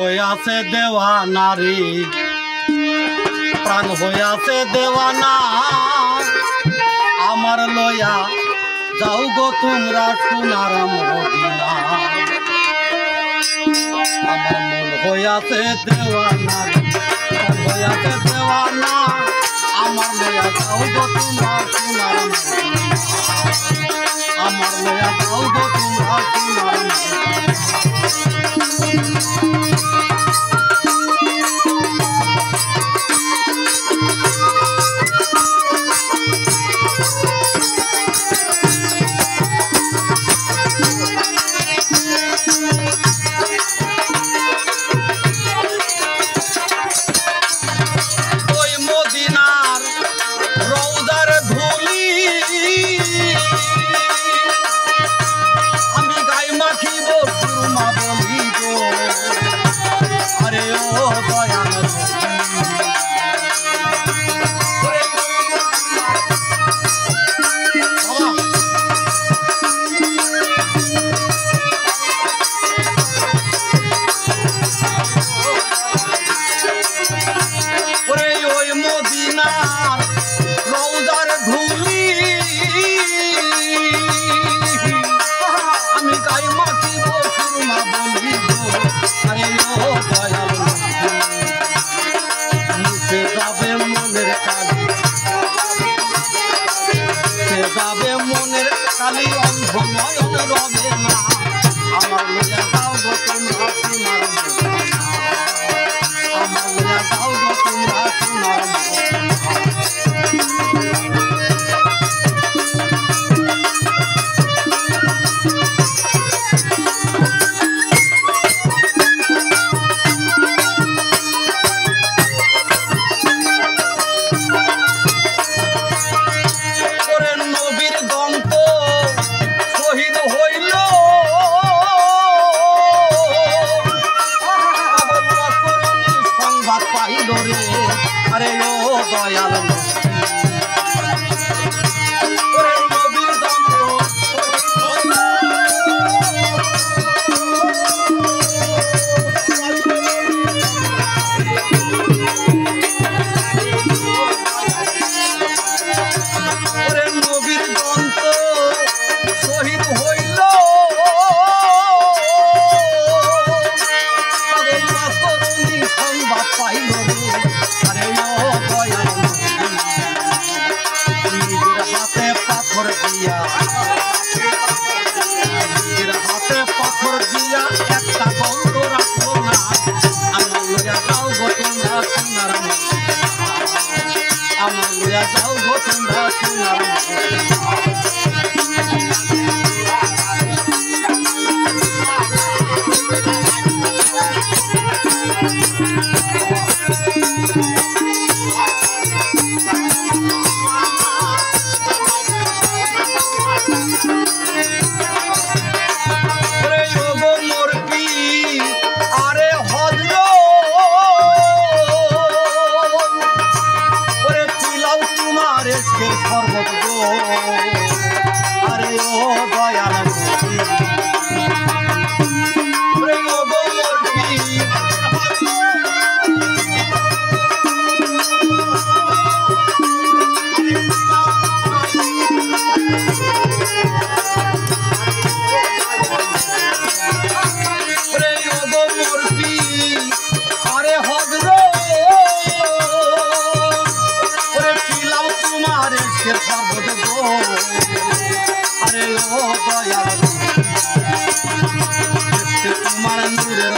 হইয়াছে দেওয়ানা রে, প্রাণ হইয়াছে দেওয়ানা। আমার লইয়া যাও গো তোমরা সোনার মদিনা। আমার মন হইয়াছে দেওয়ানা রে, প্রাণ হইয়াছে দেওয়ানা। আমার লইয়া যাও গো তোমরা সোনার মদিনা। আমার লইয়া যাও গো তোমরা সোনার মদিনা। কালি অন্ধ নয়ন রবে না। আমার লইয়া যাও গো তোমরা সোনার মদিনা। আমার লইয়া যাও গো তোমরা সোনার মদিনা। আরে ও দয়াল ওরে নবীর দন্ত ওরে নবীর দন্ত শহীদ হইল। সংবাদ পাইল হাতে পাথর দিয়া, হাতে পাথর দিয়া একটা গন্ধ রাখলো না। আমার লইয়া যাও গো তোমরা সোনার মদিনা। আমার লইয়া যাও গো তোমরা সোনার মদিনা। সর্বত গো আরে ও দয়াল ওরে ও গো মরবি ওরে ও গো মরবি আরে হজর সর্বত গো আরে ও দয়াল তোমার নূরের